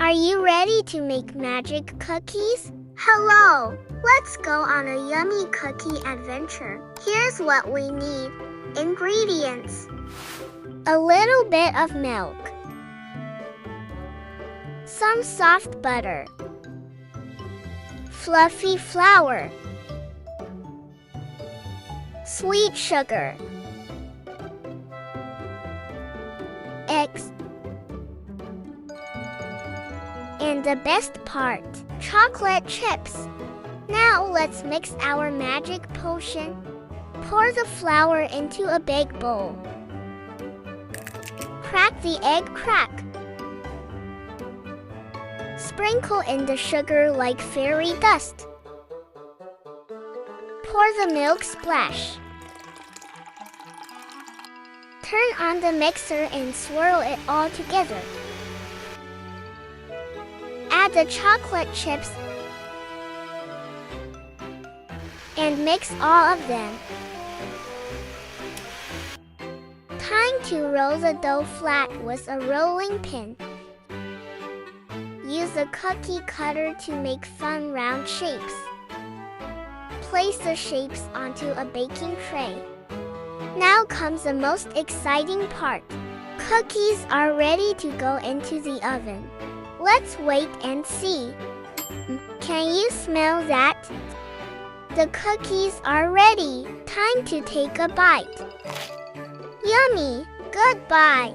Are you ready to make magic cookies? Hello! Let's go on a yummy cookie adventure. Here's what we need. Ingredients: a little bit of milk, some soft butter, fluffy flour, sweet sugar, eggs, and the best part, chocolate chips. Now let's mix our magic potion. Pour the flour into a big bowl. Crack the egg crack. Sprinkle in the sugar like fairy dust. Pour the milk splash. Turn on the mixer and swirl it all together. Add the chocolate chips and mix all of them. Time to roll the dough flat with a rolling pin. Use a cookie cutter to make fun round shapes. Place the shapes onto a baking tray. Now comes the most exciting part. Cookies are ready to go into the oven. Let's wait and see. Can you smell that? The cookies are ready. Time to take a bite. Yummy! Goodbye!